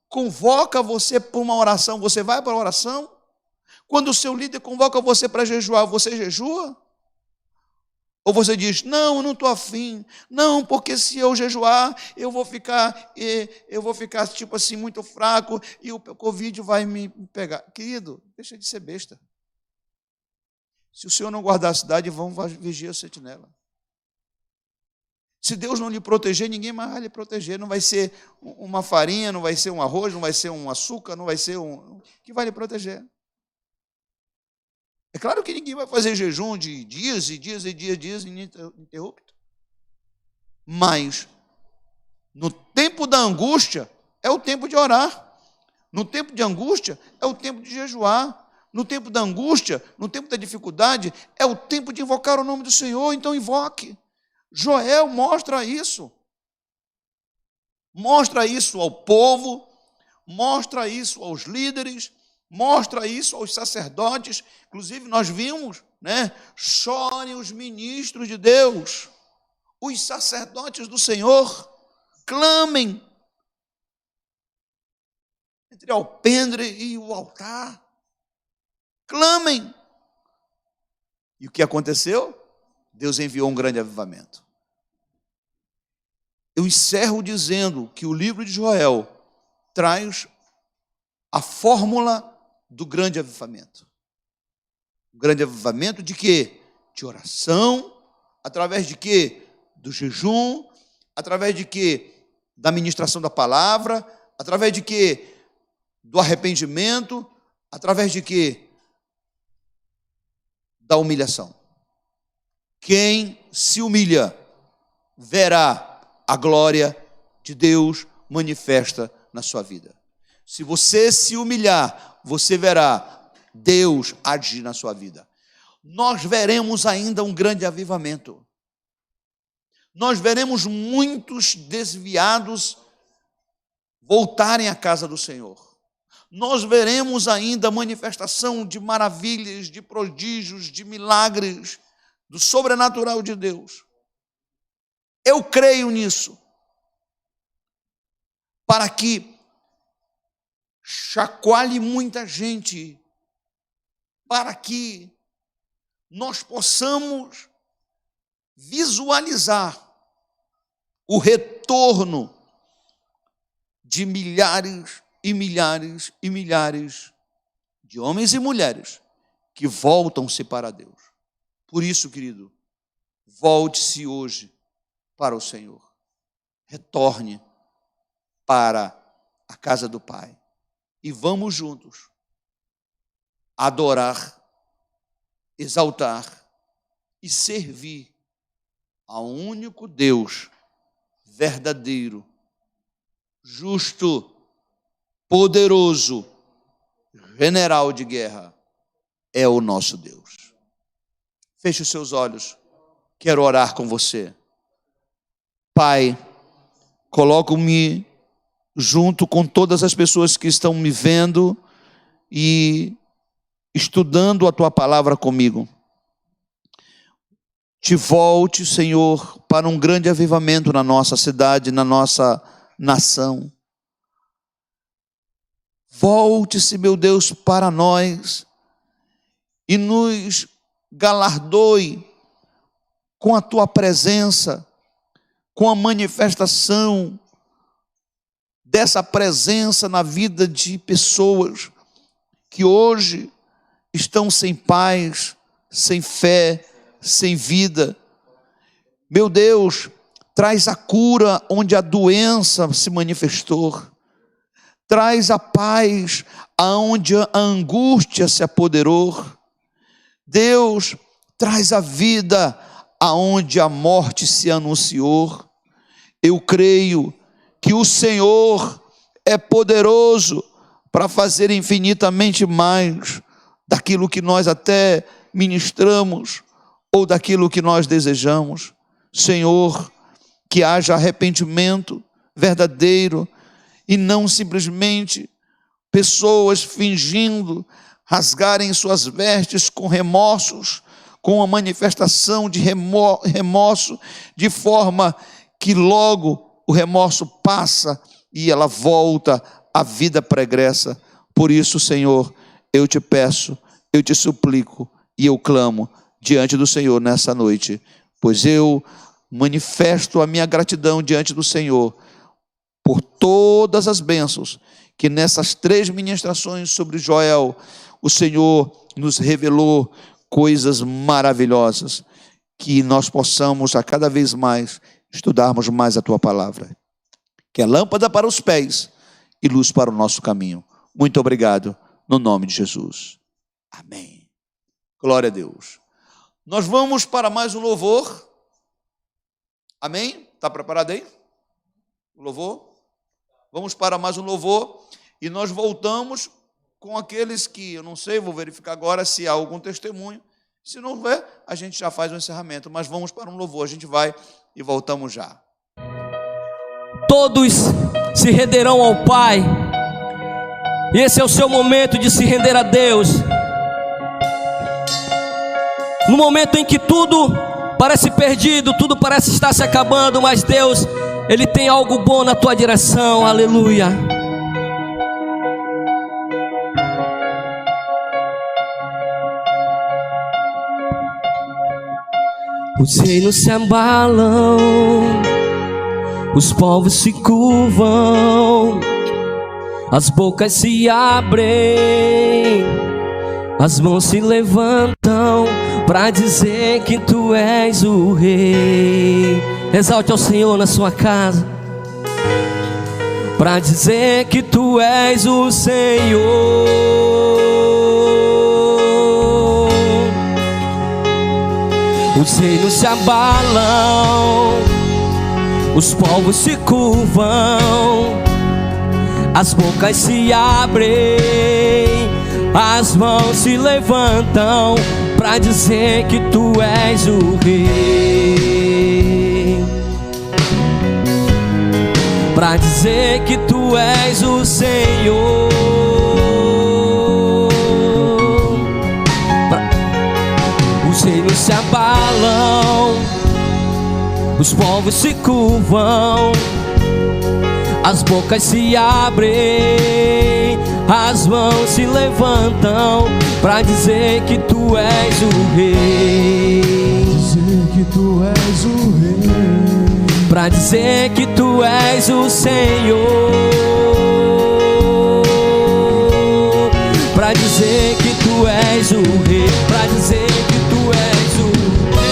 convoca você para uma oração, você vai para a oração? Quando o seu líder convoca você para jejuar, você jejua? Ou você diz, não, eu não estou afim, não, porque se eu jejuar, eu vou ficar tipo assim, muito fraco, e o Covid vai me pegar. Querido, deixa de ser besta. Se o Senhor não guardar a cidade, vão vigiar a sentinela. Se Deus não lhe proteger, ninguém mais vai lhe proteger. Não vai ser uma farinha, não vai ser um arroz, não vai ser um açúcar, não vai ser que vai lhe proteger. É claro que ninguém vai fazer jejum de dias e dias e dias ininterrupto. Mas, no tempo da angústia, é o tempo de orar. No tempo de angústia, é o tempo de jejuar. No tempo da angústia, no tempo da dificuldade, é o tempo de invocar o nome do Senhor. Então, invoque. Joel mostra isso. Mostra isso ao povo, mostra isso aos líderes, mostra isso aos sacerdotes. Inclusive, nós vimos, chorem os ministros de Deus, os sacerdotes do Senhor, clamem entre o alpendre e o altar, clamem. E o que aconteceu? Deus enviou um grande avivamento. Eu encerro dizendo que o livro de Joel traz a fórmula do grande avivamento. O grande avivamento de quê? De oração, através de quê? Do jejum, através de quê? Da ministração da palavra, através de quê? Do arrependimento, através de quê? Da humilhação. Quem se humilha verá a glória de Deus manifesta na sua vida. Se você se humilhar, você verá Deus agir na sua vida. Nós veremos ainda um grande avivamento. Nós veremos muitos desviados voltarem à casa do Senhor. Nós veremos ainda manifestação de maravilhas, de prodígios, de milagres, do sobrenatural de Deus. Eu creio nisso. Para que chacoalhe muita gente, para que nós possamos visualizar o retorno de milhares e milhares e milhares de homens e mulheres que voltam-se para Deus. Por isso, querido, volte-se hoje para o Senhor. Retorne para a casa do Pai. E vamos juntos adorar, exaltar e servir ao único Deus verdadeiro, justo, poderoso, general de guerra, é o nosso Deus. Feche os seus olhos, quero orar com você. Pai, coloco-me junto com todas as pessoas que estão me vendo e estudando a Tua palavra comigo. Te volte, Senhor, para um grande avivamento na nossa cidade, na nossa nação. Volte-se, meu Deus, para nós e nos galardoe com a Tua presença, com a manifestação dessa presença na vida de pessoas que hoje estão sem paz, sem fé, sem vida. Meu Deus, traz a cura onde a doença se manifestou. Traz a paz aonde a angústia se apoderou. Deus, traz a vida aonde a morte se anunciou. Eu creio que o Senhor é poderoso para fazer infinitamente mais daquilo que nós até ministramos ou daquilo que nós desejamos. Senhor, que haja arrependimento verdadeiro e não simplesmente pessoas fingindo rasgarem suas vestes com remorsos, com a manifestação de remorso, de forma que logo o remorso passa e ela volta à vida pregressa. Por isso, Senhor, eu te peço, eu te suplico e eu clamo diante do Senhor nessa noite, pois eu manifesto a minha gratidão diante do Senhor por todas as bênçãos que nessas 3 ministrações sobre Joel, o Senhor nos revelou coisas maravilhosas, que nós possamos a cada vez mais estudarmos mais a Tua palavra, que é lâmpada para os pés e luz para o nosso caminho. Muito obrigado, no nome de Jesus. Amém. Glória a Deus. Nós vamos para mais um louvor. Amém? Está preparado aí? O louvor? Vamos para mais um louvor e nós voltamos com aqueles que, eu não sei, vou verificar agora se há algum testemunho. Se não houver, a gente já faz o encerramento, mas vamos para um louvor, a gente vai e voltamos já. Todos se renderão ao Pai, e esse é o seu momento de se render a Deus. No momento em que tudo parece perdido, tudo parece estar se acabando, mas Deus, Ele tem algo bom na tua direção, aleluia. Os reinos se abalam, os povos se curvam, as bocas se abrem, as mãos se levantam para dizer que Tu és o Rei. Exalte ao Senhor na sua casa, para dizer que Tu és o Senhor. Os reinos se abalam, os povos se curvam, as bocas se abrem, as mãos se levantam para dizer que Tu és o Rei, para dizer que Tu és o Senhor. Os reinos se abalam, os povos se curvam, as bocas se abrem, as mãos se levantam para dizer que Tu és o Rei, dizer que Tu és o Rei, para dizer que Tu és o Senhor, para dizer que Tu és o Rei, para dizer que Tu és o Rei,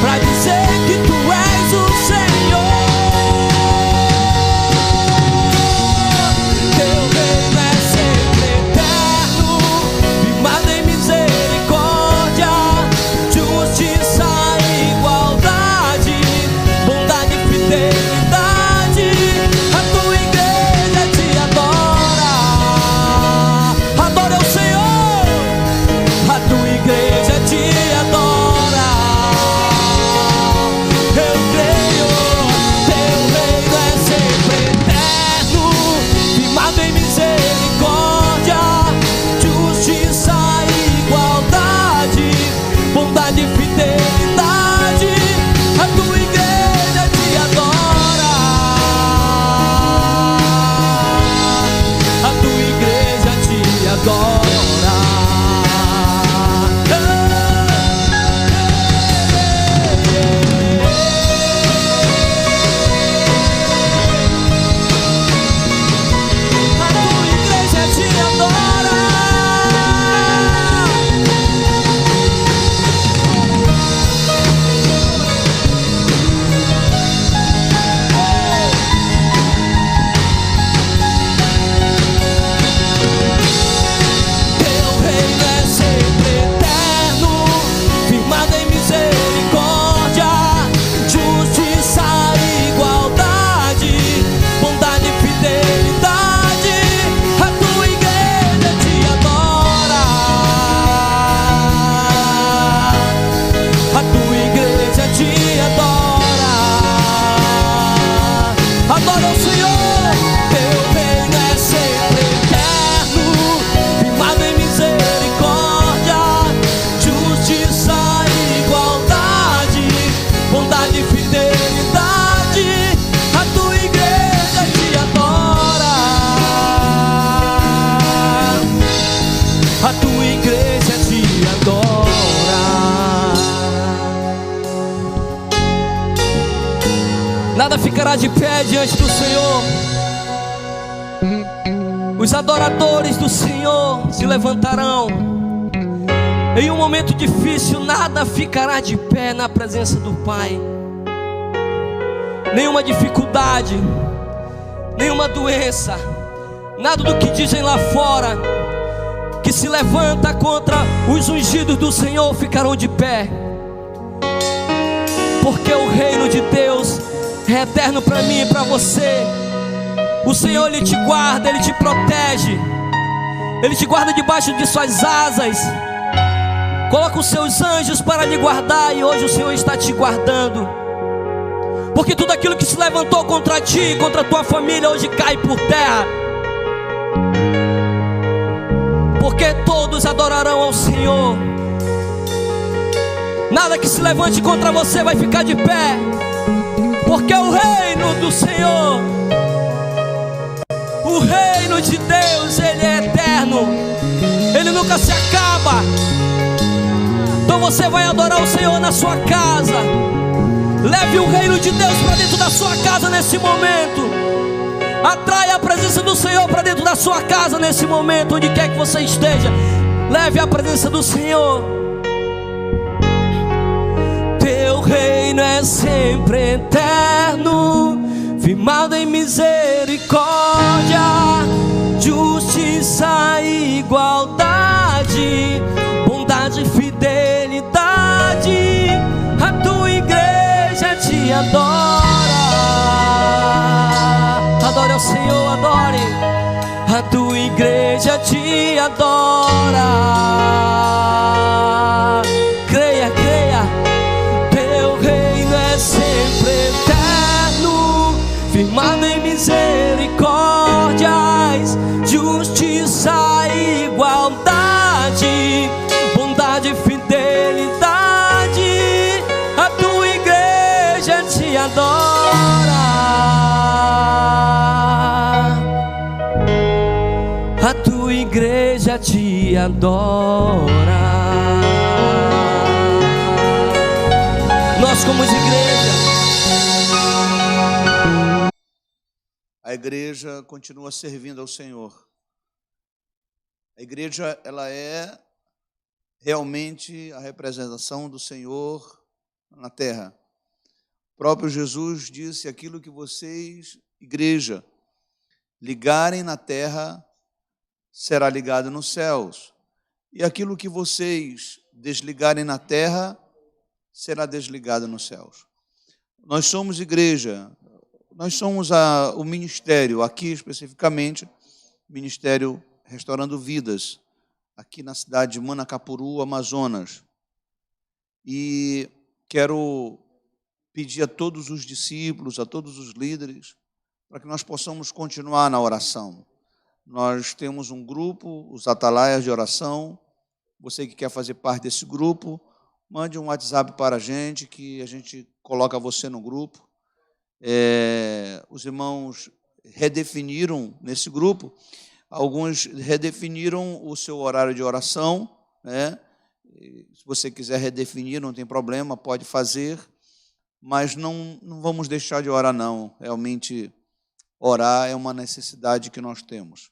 para dizer que Tu és o Senhor. Teu reino é sempre eterno, firmado em misericórdia, justiça e igualdade, bondade e fidelidade. A Tua igreja te adora, adora o Senhor. A Tua igreja te adora. Eu creio, Teu reino é sempre eterno, firmado em misericórdia, justiça e igualdade, bondade e fidelidade. A Tua igreja te adora, a Tua igreja te adora. Nada ficará de pé diante do Senhor. Os adoradores do Senhor se levantarão. Em um momento difícil, nada ficará de pé na presença do Pai. Nenhuma dificuldade, nenhuma doença, nada do que dizem lá fora que se levanta contra os ungidos do Senhor ficarão de pé. Porque o reino de Deus é eterno para mim e para você. O Senhor, Ele te guarda, Ele te protege, Ele te guarda debaixo de suas asas. Coloca os seus anjos para lhe guardar, e hoje o Senhor está te guardando. Porque tudo aquilo que se levantou contra ti, contra a tua família, hoje cai por terra. Porque todos adorarão ao Senhor. Nada que se levante contra você vai ficar de pé. Porque o reino do Senhor, o reino de Deus, Ele é eterno, Ele nunca se acaba. Então você vai adorar o Senhor na sua casa. Leve o reino de Deus para dentro da sua casa nesse momento. Atraia a presença do Senhor para dentro da sua casa nesse momento, onde quer que você esteja. Leve a presença do Senhor. Teu reino é sempre eterno, firmado em misericórdia, justiça e igualdade, bondade e fidelidade. A tua igreja te adora. Adore ao Senhor, adore. A tua igreja te adora. Creia, creia. Teu reino é sempre eterno, firmado em misericórdias, justiça e igualdade, bondade e fidelidade. A tua igreja te adora. A tua igreja te adora. Nós como igreja, a igreja continua servindo ao Senhor. A igreja, ela é realmente a representação do Senhor na terra. O próprio Jesus disse: aquilo que vocês, igreja, ligarem na terra, será ligado nos céus. E aquilo que vocês desligarem na terra, será desligado nos céus. Nós somos igreja, nós somos o ministério, aqui especificamente, Ministério Restaurando Vidas, aqui na cidade de Manacapuru, Amazonas. E quero pedir a todos os discípulos, a todos os líderes, para que nós possamos continuar na oração. Nós temos um grupo, os Atalaias de Oração. Você que quer fazer parte desse grupo, mande um WhatsApp para a gente, que a gente coloca você no grupo. Os irmãos redefiniram nesse grupo, alguns redefiniram o seu horário de oração, né? Se você quiser redefinir, não tem problema, pode fazer, mas não vamos deixar de orar, não. Realmente, orar é uma necessidade que nós temos.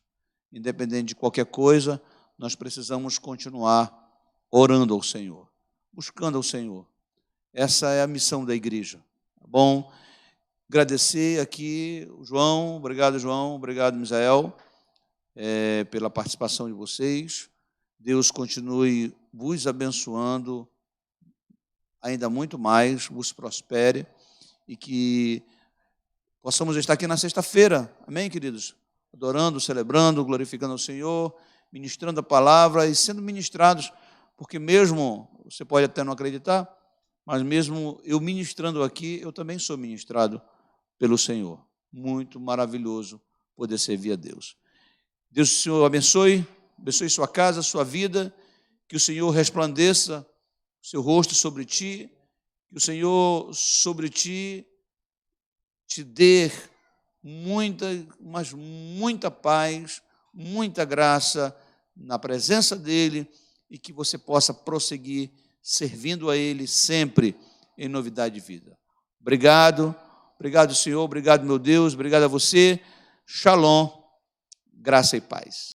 Independente de qualquer coisa, nós precisamos continuar orando ao Senhor, buscando ao Senhor. Essa é a missão da igreja, tá bom? Agradecer aqui o João, obrigado Misael, pela participação de vocês. Deus continue vos abençoando ainda muito mais, vos prospere e que possamos estar aqui na sexta-feira, amém, queridos? Adorando, celebrando, glorificando ao Senhor, ministrando a palavra e sendo ministrados, porque mesmo, você pode até não acreditar, mas mesmo eu ministrando aqui, eu também sou ministrado pelo Senhor. Muito maravilhoso poder servir a Deus. Deus, o Senhor abençoe sua casa, sua vida, que o Senhor resplandeça o seu rosto sobre ti, que o Senhor sobre ti te dê muita paz, muita graça na presença dEle e que você possa prosseguir servindo a Ele sempre em novidade de vida. Obrigado Obrigado, Senhor. Obrigado, meu Deus. Obrigado a você. Shalom, graça e paz.